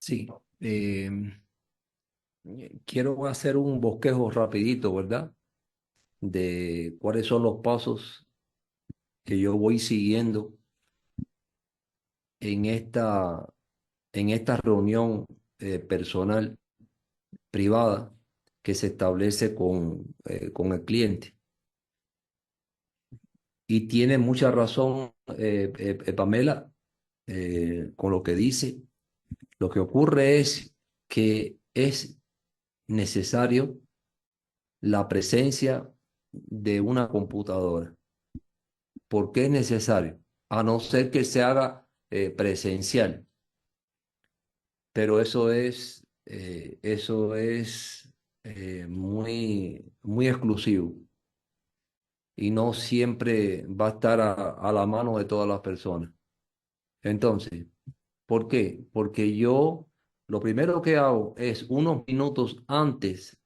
Sí, quiero hacer un bosquejo rapidito, ¿verdad? De cuáles son los pasos que yo voy siguiendo en esta reunión personal, privada, que se establece con el cliente. Y tiene mucha razón, Pamela, con lo que dice. Lo que ocurre es que es necesario la presencia de una computadora. ¿Por qué es necesario? A no ser que se haga presencial, pero eso es muy exclusivo y no siempre va a estar a la mano de todas las personas. Entonces, ¿por qué? Porque yo lo primero que hago es unos minutos antes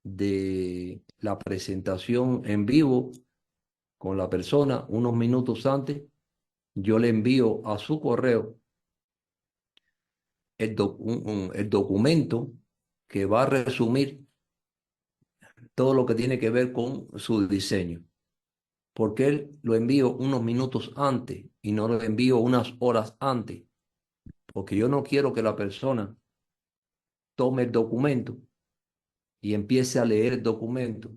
de la presentación en vivo con la persona, unos minutos antes, yo le envío a su correo el documento que va a resumir todo lo que tiene que ver con su diseño. Porque él lo envío unos minutos antes y no lo envío unas horas antes. Porque yo no quiero que la persona tome el documento y empiece a leer el documento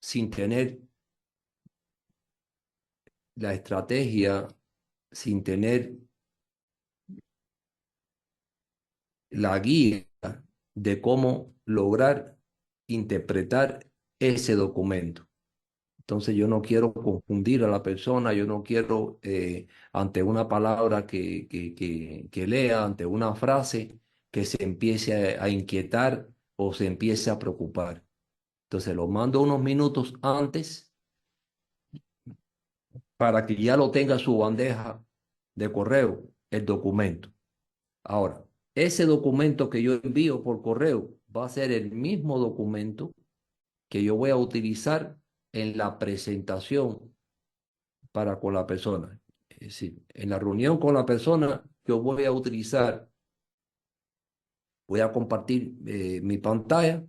sin tener la estrategia, sin tener la guía de cómo lograr interpretar ese documento. Entonces yo no quiero confundir a la persona, yo no quiero ante una palabra que lea, ante una frase, que se empiece a inquietar o se empiece a preocupar. Entonces lo mando unos minutos antes para que ya lo tenga en su bandeja de correo, el documento. Ahora, ese documento que yo envío por correo va a ser el mismo documento que yo voy a utilizar en la presentación para con la persona. Es decir, en la reunión con la persona, yo voy a compartir mi pantalla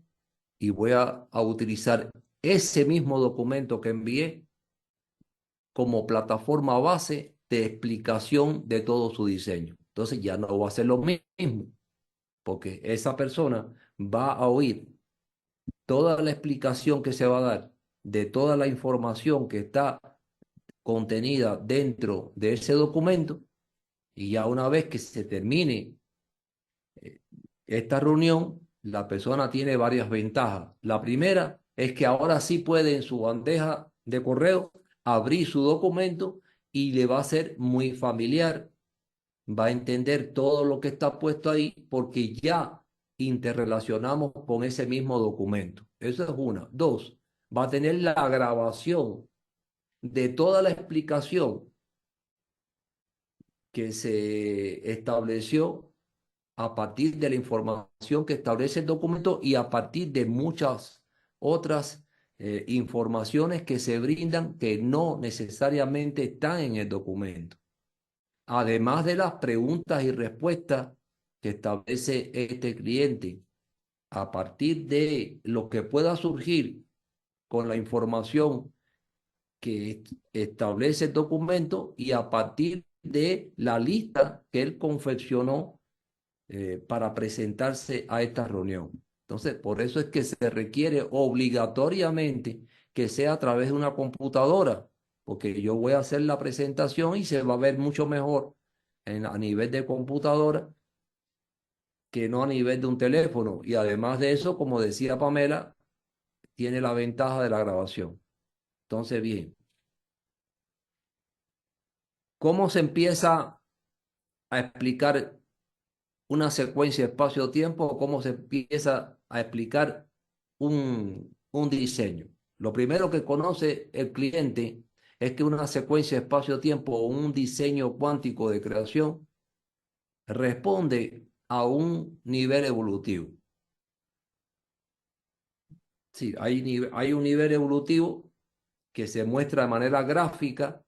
y voy a utilizar ese mismo documento que envié como plataforma base de explicación de todo su diseño. Entonces ya no va a ser lo mismo, porque esa persona va a oír toda la explicación que se va a dar de toda la información que está contenida dentro de ese documento y ya una vez que se termine eh, esta reunión, la persona tiene varias ventajas. La primera es que ahora sí puede en su bandeja de correo abrir su documento y le va a ser muy familiar, va a entender todo lo que está puesto ahí porque ya interrelacionamos con ese mismo documento. Eso es una. Dos, va a tener la grabación de toda la explicación que se estableció a partir de la información que establece el documento y a partir de muchas otras informaciones que se brindan que no necesariamente están en el documento. Además de las preguntas y respuestas que establece este cliente, a partir de lo que pueda surgir con la información que establece el documento y a partir de la lista que él confeccionó para presentarse a esta reunión. Entonces, por eso es que se requiere obligatoriamente que sea a través de una computadora, porque yo voy a hacer la presentación y se va a ver mucho mejor a nivel de computadora que no a nivel de un teléfono. Y además de eso, como decía Pamela, tiene la ventaja de la grabación. Entonces, bien, ¿cómo se empieza a explicar una secuencia de espacio-tiempo o cómo se empieza a explicar un diseño? Lo primero que conoce el cliente es que una secuencia de espacio-tiempo o un diseño cuántico de creación responde a un nivel evolutivo. Sí, hay un nivel evolutivo que se muestra de manera gráfica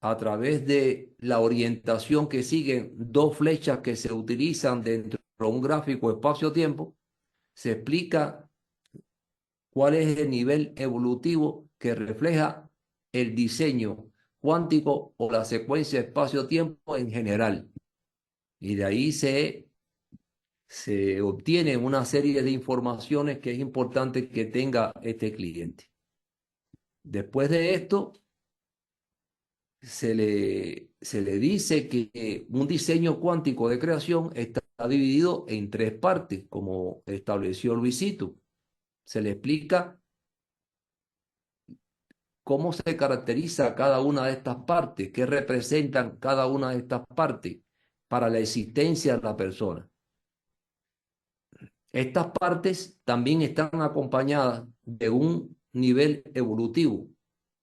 a través de la orientación que siguen dos flechas que se utilizan dentro de un gráfico espacio-tiempo, se explica cuál es el nivel evolutivo que refleja el diseño cuántico o la secuencia espacio-tiempo en general. Y de ahí se obtiene una serie de informaciones que es importante que tenga este cliente. Después de esto, se le dice que un diseño cuántico de creación está dividido en tres partes, como estableció Luisito. Se le explica cómo se caracteriza cada una de estas partes, qué representan cada una de estas partes para la existencia de la persona. Estas partes también están acompañadas de un nivel evolutivo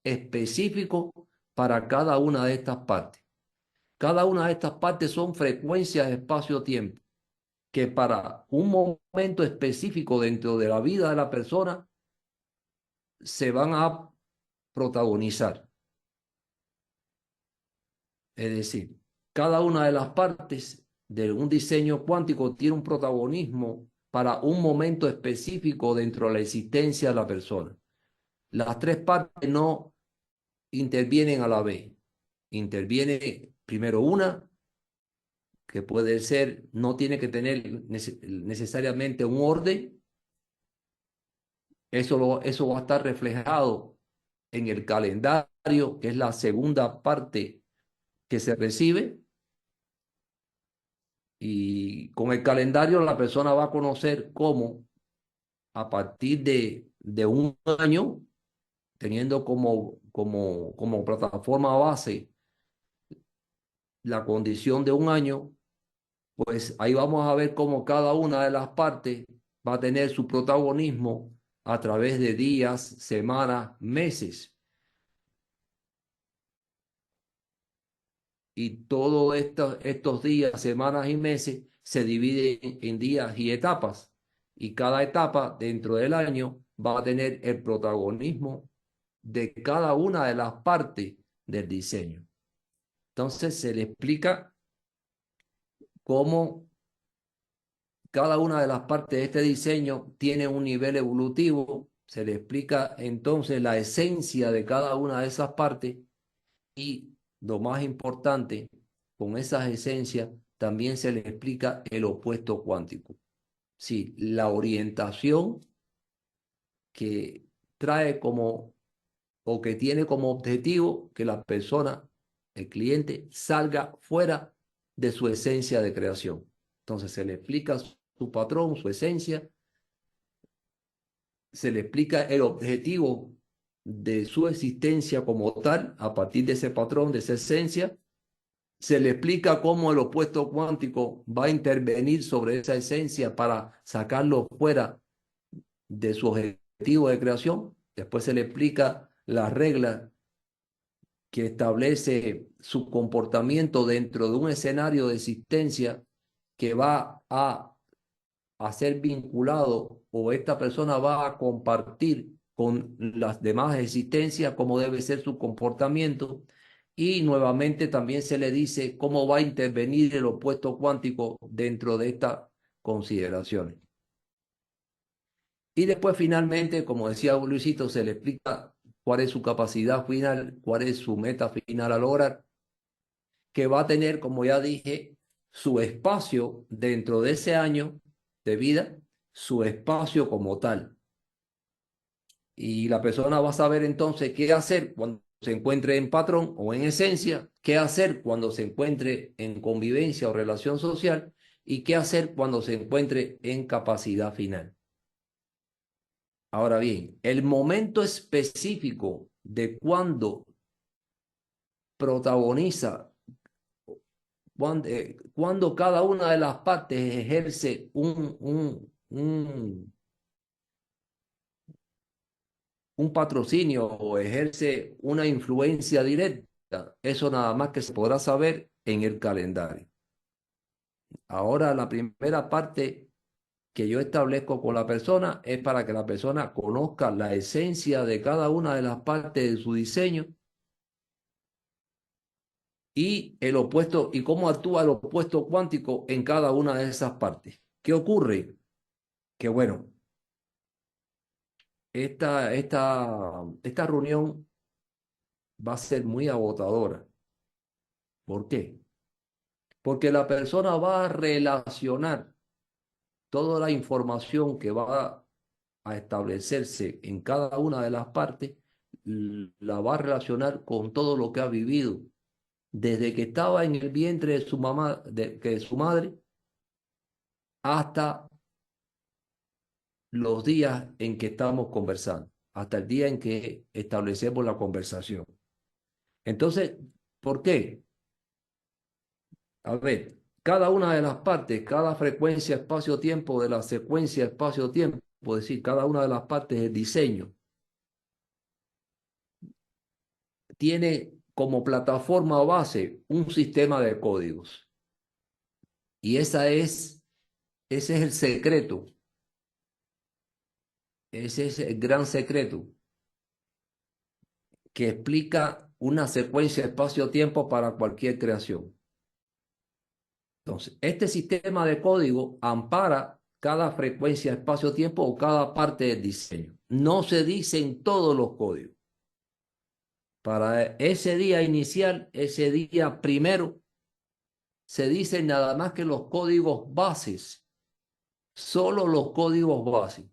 específico para cada una de estas partes. Cada una de estas partes son frecuencias de espacio-tiempo que para un momento específico dentro de la vida de la persona se van a protagonizar. Es decir, cada una de las partes de un diseño cuántico tiene un protagonismo para un momento específico dentro de la existencia de la persona. Las tres partes no intervienen a la vez. Interviene primero una, que puede ser, no tiene que tener necesariamente un orden. Eso va a estar reflejado en el calendario, que es la segunda parte que se recibe. Y con el calendario la persona va a conocer cómo, a partir de un año, teniendo como plataforma base la condición de un año, pues ahí vamos a ver cómo cada una de las partes va a tener su protagonismo a través de días, semanas, meses. Y todos estos días, semanas y meses se dividen en días y etapas. Y cada etapa dentro del año va a tener el protagonismo de cada una de las partes del diseño. Entonces se le explica cómo cada una de las partes de este diseño tiene un nivel evolutivo. Se le explica entonces la esencia de cada una de esas partes y lo más importante, con esas esencias también se le explica el opuesto cuántico. Sí, la orientación que trae como o que tiene como objetivo que la persona, el cliente, salga fuera de su esencia de creación. Entonces se le explica su patrón, su esencia, se le explica el objetivo de su existencia como tal a partir de ese patrón, de esa esencia. Se le explica cómo el opuesto cuántico va a intervenir sobre esa esencia para sacarlo fuera de su objetivo de creación. Después se le explica las reglas que establece su comportamiento dentro de un escenario de existencia que va a ser vinculado o esta persona va a compartir con las demás existencias cómo debe ser su comportamiento y nuevamente también se le dice cómo va a intervenir el opuesto cuántico dentro de estas consideraciones. Y después finalmente, como decía Luisito, se le explica cuál es su capacidad final, cuál es su meta final a lograr, que va a tener, como ya dije, su espacio dentro de ese año de vida, su espacio como tal. Y la persona va a saber entonces qué hacer cuando se encuentre en patrón o en esencia, qué hacer cuando se encuentre en convivencia o relación social y qué hacer cuando se encuentre en capacidad final. Ahora bien, el momento específico de cuando protagoniza, cuando cada una de las partes ejerce un patrocinio o ejerce una influencia directa, eso nada más que se podrá saber en el calendario. Ahora la primera parte que yo establezco con la persona es para que la persona conozca la esencia de cada una de las partes de su diseño y el opuesto, y cómo actúa el opuesto cuántico en cada una de esas partes. ¿Qué ocurre? Que bueno, esta reunión va a ser muy agotadora. ¿Por qué? Porque la persona va a relacionar toda la información que va a establecerse en cada una de las partes, la va a relacionar con todo lo que ha vivido desde que estaba en el vientre de su mamá, de su madre, hasta los días en que estamos conversando, hasta el día en que establecemos la conversación. Entonces, ¿por qué? A ver, cada una de las partes, cada frecuencia espacio-tiempo de la secuencia espacio-tiempo, es decir, cada una de las partes del diseño, tiene como plataforma o base un sistema de códigos. Y ese es el secreto, ese es el gran secreto que explica una secuencia espacio-tiempo para cualquier creación. Entonces, este sistema de código ampara cada frecuencia espacio-tiempo o cada parte del diseño. No se dicen todos los códigos. Para ese día inicial, ese día primero, se dicen nada más que los códigos bases, solo los códigos bases.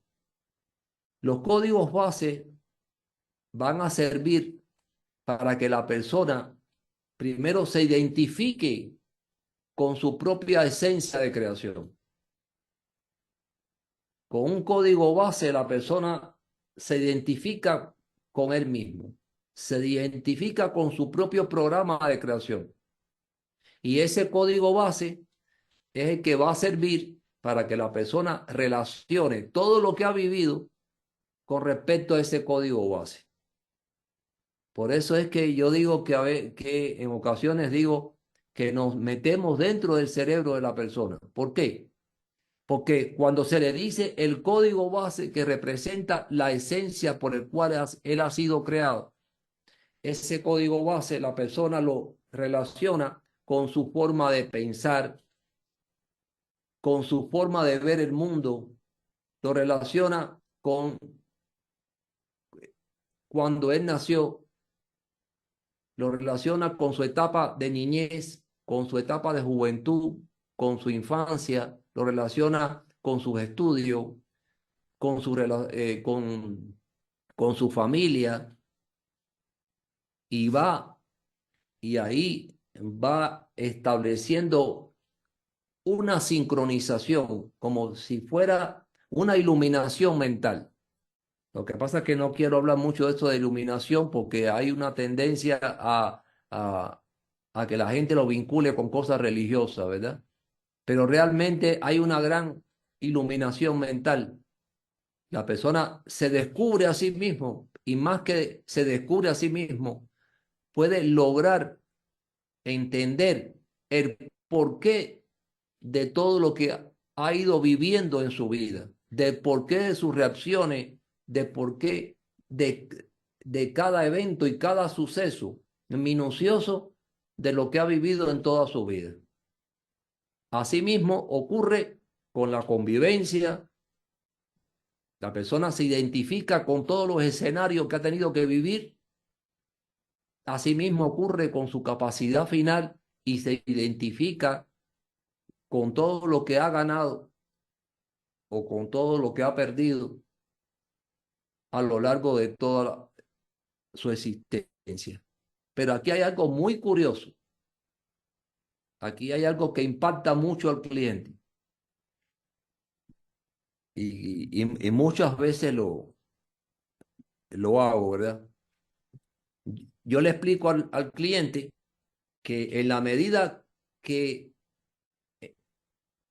Los códigos bases van a servir para que la persona primero se identifique con su propia esencia de creación. Con un código base la persona se identifica con él mismo, se identifica con su propio programa de creación. Y ese código base es el que va a servir para que la persona relacione todo lo que ha vivido con respecto a ese código base. Por eso es que yo digo que en ocasiones digo que nos metemos dentro del cerebro de la persona. ¿Por qué? Porque cuando se le dice el código base que representa la esencia por el cual él ha sido creado, ese código base la persona lo relaciona con su forma de pensar, con su forma de ver el mundo, lo relaciona con cuando él nació, lo relaciona con su etapa de niñez, con su etapa de juventud, con su infancia, lo relaciona con sus estudios, con su familia, y y ahí va estableciendo una sincronización, como si fuera una iluminación mental. Lo que pasa es que no quiero hablar mucho de esto de iluminación porque hay una tendencia a, a que la gente lo vincule con cosas religiosas, ¿verdad? Pero realmente hay una gran iluminación mental. La persona se descubre a sí mismo y más que se descubre a sí mismo, puede lograr entender el porqué de todo lo que ha ido viviendo en su vida, de por qué de sus reacciones, de por qué de cada evento y cada suceso minucioso de lo que ha vivido en toda su vida. Asimismo, ocurre con la convivencia. La persona se identifica con todos los escenarios que ha tenido que vivir. Asimismo, ocurre con su capacidad final y se identifica con todo lo que ha ganado o con todo lo que ha perdido a lo largo de toda su existencia. Pero aquí hay algo muy curioso. Aquí hay algo que impacta mucho al cliente y muchas veces lo hago, ¿verdad? Yo le explico al cliente que en la medida que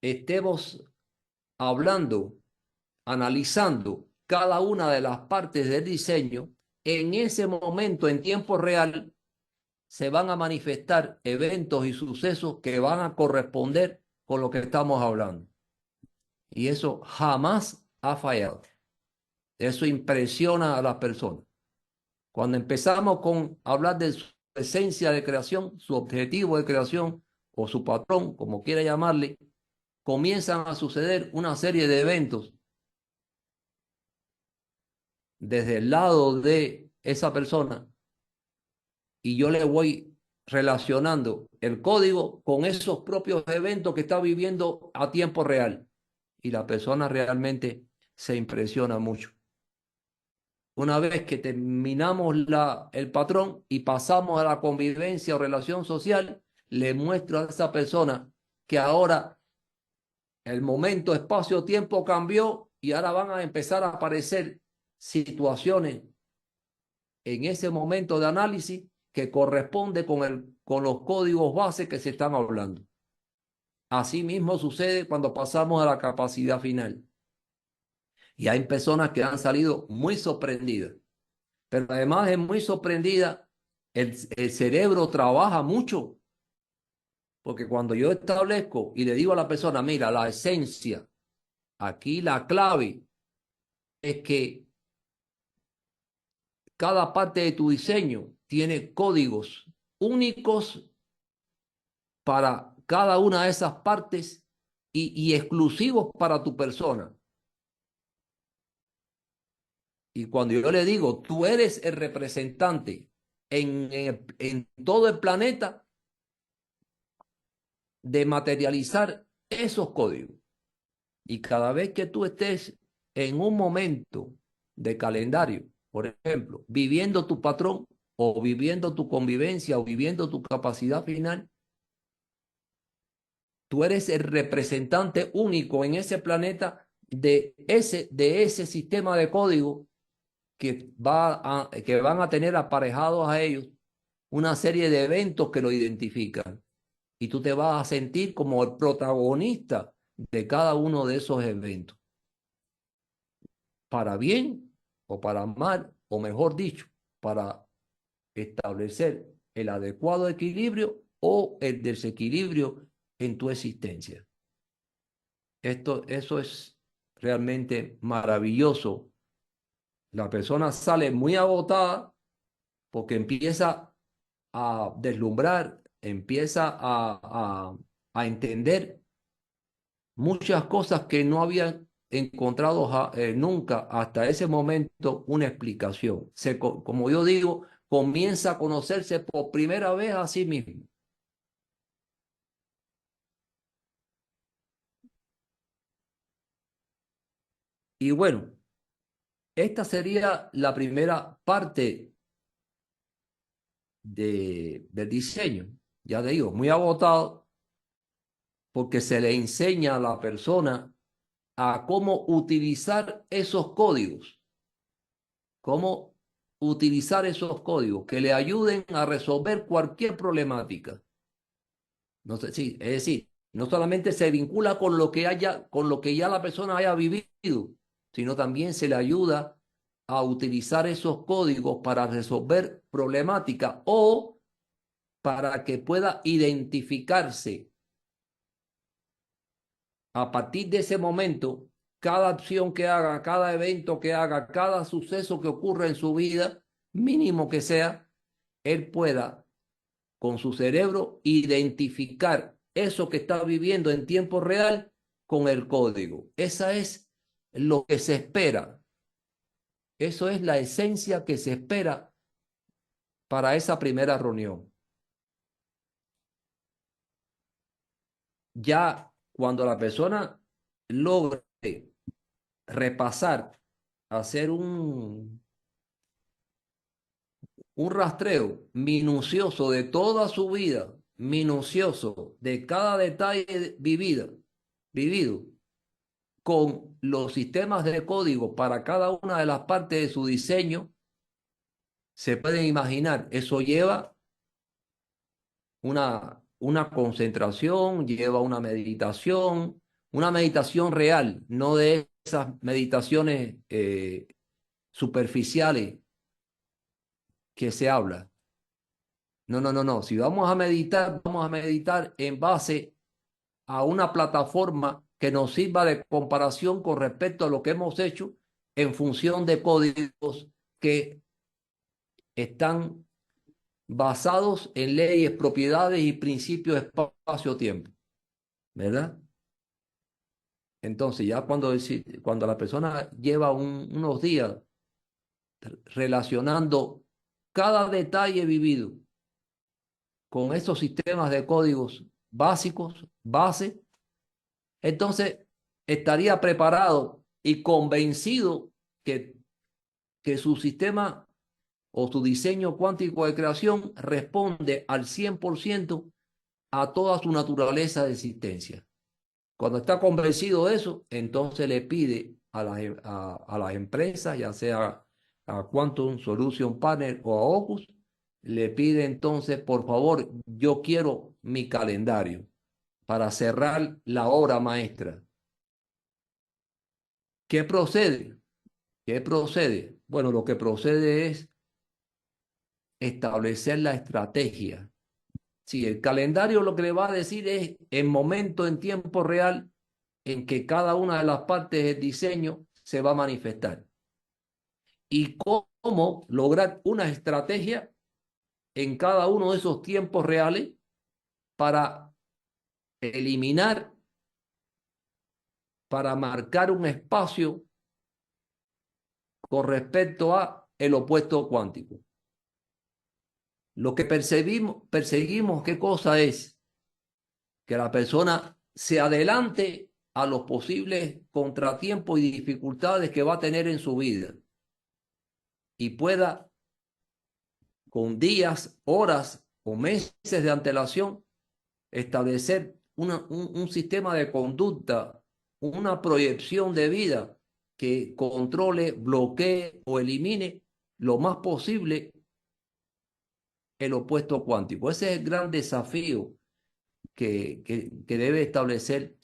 estemos hablando, analizando cada una de las partes del diseño, en ese momento, en tiempo real, se van a manifestar eventos y sucesos que van a corresponder con lo que estamos hablando. Y eso jamás ha fallado. Eso impresiona a las personas. Cuando empezamos con hablar del esencia de creación, su objetivo de creación o su patrón, como quiera llamarle, comienzan a suceder una serie de eventos desde el lado de esa persona y yo le voy relacionando el código con esos propios eventos que está viviendo a tiempo real. Y la persona realmente se impresiona mucho. Una vez que terminamos el patrón y pasamos a la convivencia o relación social, le muestro a esa persona que ahora el momento, espacio, tiempo cambió y ahora van a empezar a aparecer situaciones en ese momento de análisis que corresponde con los códigos base que se están hablando. Así mismo sucede cuando pasamos a la capacidad final. Y hay personas que han salido muy sorprendidas. Pero además es muy sorprendida, el cerebro trabaja mucho. Porque cuando yo establezco y le digo a la persona, mira, la esencia, aquí la clave es que cada parte de tu diseño tiene códigos únicos para cada una de esas partes y exclusivos para tu persona. Y cuando yo le digo, tú eres el representante en todo el planeta de materializar esos códigos. Y cada vez que tú estés en un momento de calendario, por ejemplo, viviendo tu patrón o viviendo tu convivencia o viviendo tu capacidad final, tú eres el representante único en ese planeta de ese sistema de código que van a tener aparejados a ellos una serie de eventos que lo identifican. Y tú te vas a sentir como el protagonista de cada uno de esos eventos, para bien o para mal, o mejor dicho, para establecer el adecuado equilibrio o el desequilibrio en tu existencia. Eso es realmente maravilloso. La persona sale muy agotada porque empieza a deslumbrar, empieza a entender muchas cosas que no habían encontrado nunca hasta ese momento una explicación. Como yo digo, comienza a conocerse por primera vez a sí mismo. Y bueno, esta sería la primera parte del diseño. Ya te digo, muy agotado porque se le enseña a la persona a cómo utilizar esos códigos, cómo utilizar esos códigos que le ayuden a resolver cualquier problemática. No sé, sí, es decir, no solamente se vincula con lo que ya la persona haya vivido, sino también se le ayuda a utilizar esos códigos para resolver problemáticas o para que pueda identificarse a partir de ese momento, cada acción que haga, cada evento que haga, cada suceso que ocurra en su vida, mínimo que sea, él pueda con su cerebro identificar eso que está viviendo en tiempo real con el código. Esa es lo que se espera. Eso es la esencia que se espera para esa primera reunión. Ya cuando la persona logre repasar, hacer un rastreo minucioso de toda su vida, minucioso de cada detalle vivido, con los sistemas de código para cada una de las partes de su diseño, se pueden imaginar, eso lleva una concentración, lleva una meditación real, no de esas meditaciones superficiales que se habla. No, no, no, no. Si vamos a meditar en base a una plataforma que nos sirva de comparación con respecto a lo que hemos hecho en función de códigos que están basados en leyes, propiedades y principios de espacio-tiempo, ¿verdad? Entonces, ya cuando la persona lleva unos días relacionando cada detalle vivido con estos sistemas de códigos básicos, base, entonces estaría preparado y convencido que, que su sistema o su diseño cuántico de creación responde al 100% a toda su naturaleza de existencia. Cuando está convencido de eso, entonces le pide a las empresas, ya sea a Quantum Solution Partner o a Ocus, le pide entonces, por favor, yo quiero mi calendario para cerrar la obra maestra. ¿Qué procede? ¿Qué procede? Bueno, lo que procede es establecer la estrategia. Sí, el calendario lo que le va a decir es el momento en tiempo real en que cada una de las partes del diseño se va a manifestar y cómo lograr una estrategia en cada uno de esos tiempos reales para eliminar, para marcar un espacio con respecto a el opuesto cuántico. Lo que perseguimos, ¿qué cosa es? Que la persona se adelante a los posibles contratiempos y dificultades que va a tener en su vida y pueda, con días, horas o meses de antelación, establecer un sistema de conducta, una proyección de vida que controle, bloquee o elimine lo más posible el opuesto cuántico. Ese es el gran desafío que debe establecer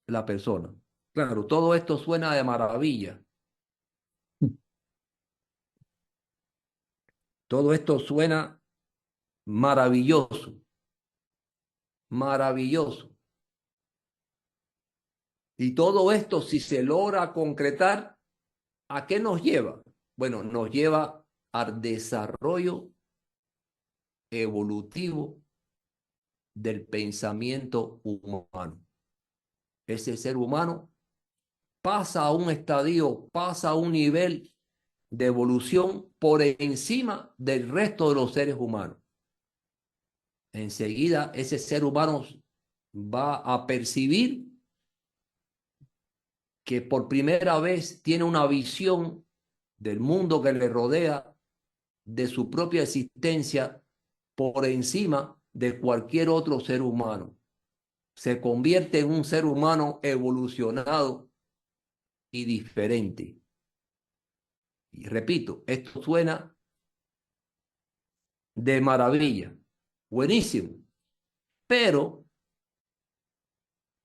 la persona. Claro, todo esto suena de maravilla. Todo esto suena maravilloso, maravilloso. Y todo esto, si se logra concretar, ¿a qué nos lleva? Bueno, nos lleva al desarrollo evolutivo del pensamiento humano. Ese ser humano pasa a un estadio, pasa a un nivel de evolución por encima del resto de los seres humanos. Enseguida ese ser humano va a percibir que por primera vez tiene una visión del mundo que le rodea, de su propia existencia, por encima de cualquier otro ser humano. Se convierte en un ser humano evolucionado y diferente. Y repito, esto suena de maravilla, buenísimo, pero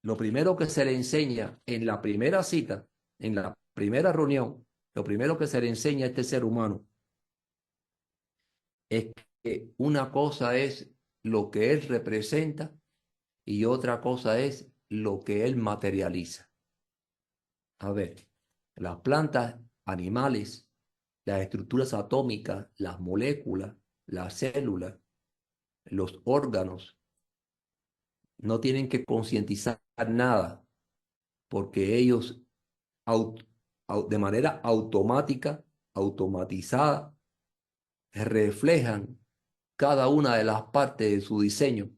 lo primero que se le enseña en la primera cita, en la primera reunión, lo primero que se le enseña a este ser humano es que una cosa es lo que él representa y otra cosa es lo que él materializa. A ver, las plantas, animales, las estructuras atómicas, las moléculas, las células, los órganos, no tienen que concientizar nada porque ellos de manera automática, automatizada, reflejan cada una de las partes de su diseño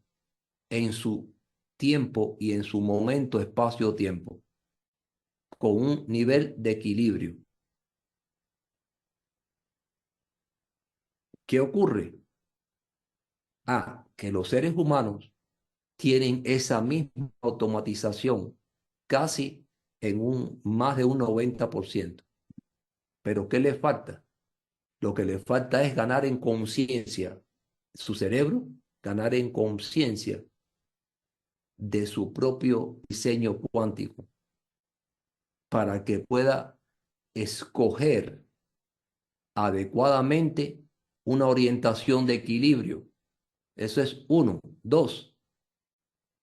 en su tiempo y en su momento, espacio-tiempo, con un nivel de equilibrio. ¿Qué ocurre? Que los seres humanos tienen esa misma automatización casi en más de un 90%. Pero ¿qué les falta? Lo que les falta es ganar en conciencia su cerebro, ganar en conciencia de su propio diseño cuántico para que pueda escoger adecuadamente una orientación de equilibrio. Eso es uno. Dos,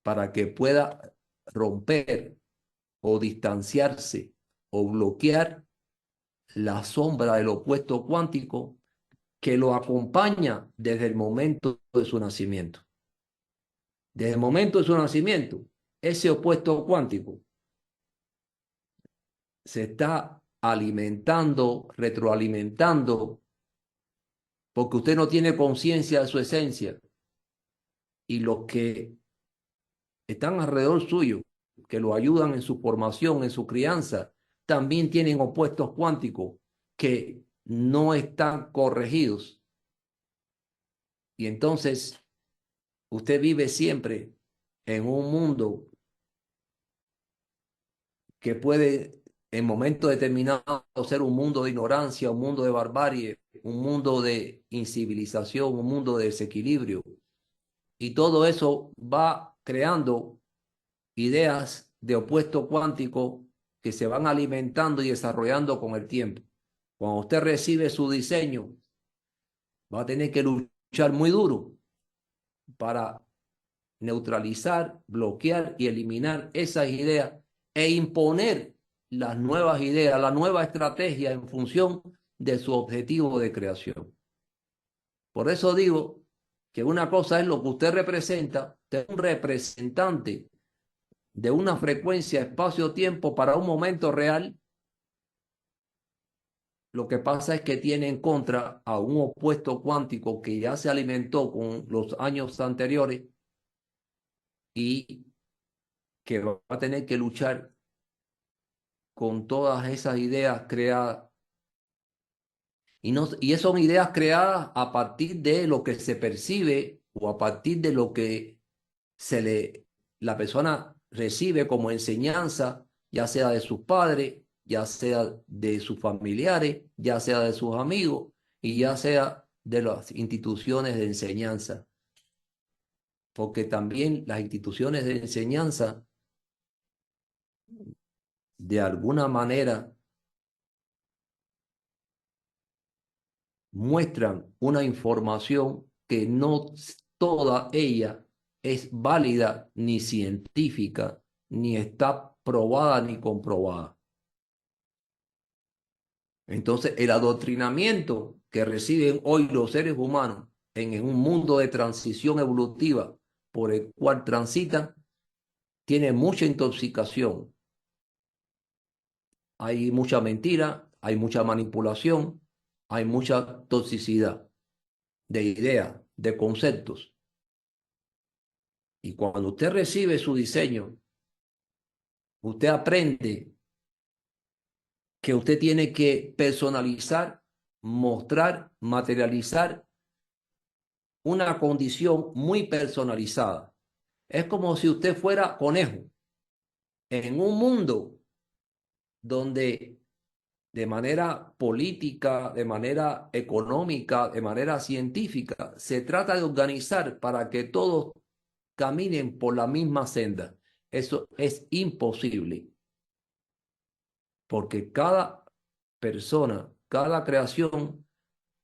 para que pueda romper o distanciarse o bloquear la sombra del opuesto cuántico que lo acompaña desde el momento de su nacimiento. Desde el momento de su nacimiento, ese opuesto cuántico se está alimentando, retroalimentando, porque usted no tiene conciencia de su esencia y los que están alrededor suyo, que lo ayudan en su formación, en su crianza, también tienen opuestos cuánticos que no están corregidos. Y entonces usted vive siempre en un mundo que puede en momentos determinados ser un mundo de ignorancia, un mundo de barbarie, un mundo de incivilización, un mundo de desequilibrio. Y todo eso va creando ideas de opuesto cuántico que se van alimentando y desarrollando con el tiempo. Cuando usted recibe su diseño, va a tener que luchar muy duro para neutralizar, bloquear y eliminar esas ideas e imponer las nuevas ideas, la nueva estrategia en función de su objetivo de creación. Por eso digo que una cosa es lo que usted representa, usted es un representante de una frecuencia espacio-tiempo para un momento real. Lo que pasa es que tiene en contra a un opuesto cuántico que ya se alimentó con los años anteriores y que va a tener que luchar con todas esas ideas creadas. Y son ideas creadas a partir de lo que se percibe o a partir de lo que la persona recibe como enseñanza, ya sea de sus padres, ya sea de sus familiares, ya sea de sus amigos y ya sea de las instituciones de enseñanza. Porque también las instituciones de enseñanza, de alguna manera, muestran una información que no toda ella es válida ni científica, ni está probada ni comprobada. Entonces, el adoctrinamiento que reciben hoy los seres humanos en un mundo de transición evolutiva por el cual transitan, tiene mucha intoxicación. Hay mucha mentira, hay mucha manipulación, hay mucha toxicidad de ideas, de conceptos. Y cuando usted recibe su diseño, usted aprende que usted tiene que personalizar, mostrar, materializar una condición muy personalizada. Es como si usted fuera conejo en un mundo donde de manera política, de manera económica, de manera científica, se trata de organizar para que todos caminen por la misma senda. Eso es imposible, porque cada persona, cada creación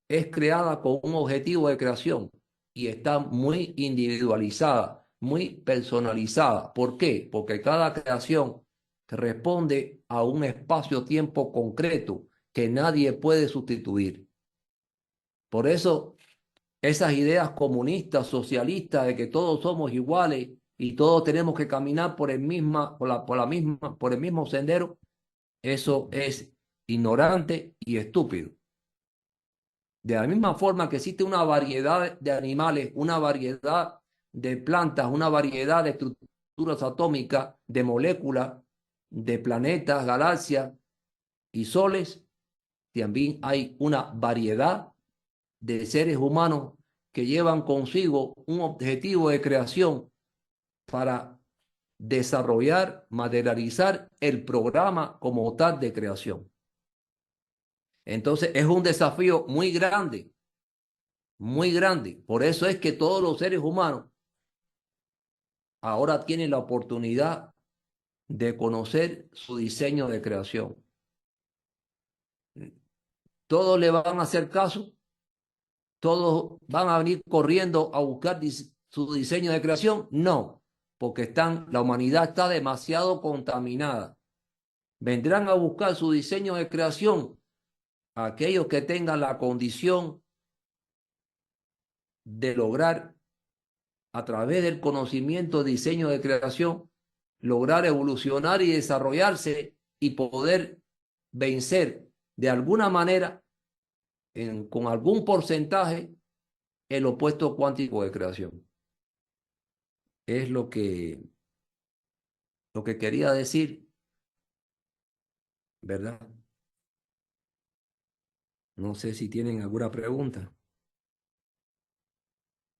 es creada con un objetivo de creación y está muy individualizada, muy personalizada. ¿Por qué? Porque cada creación responde a un espacio-tiempo concreto que nadie puede sustituir. Por eso, esas ideas comunistas, socialistas, de que todos somos iguales y todos tenemos que caminar por el mismo sendero, eso es ignorante y estúpido. De la misma forma que existe una variedad de animales, una variedad de plantas, una variedad de estructuras atómicas, de moléculas, de planetas, galaxias y soles, también hay una variedad de seres humanos que llevan consigo un objetivo de creación para desarrollar, materializar el programa como tal de creación. Entonces es un desafío muy grande, muy grande. Por eso es que todos los seres humanos ahora tienen la oportunidad de conocer su diseño de creación. Todos le van a hacer caso, todos van a venir corriendo a buscar su diseño de creación. No, porque la humanidad está demasiado contaminada. Vendrán a buscar su diseño de creación aquellos que tengan la condición de lograr, a través del conocimiento, diseño de creación, lograr evolucionar y desarrollarse y poder vencer de alguna manera, con algún porcentaje, el opuesto cuántico de creación. Es lo que quería decir, ¿verdad? No sé si tienen alguna pregunta.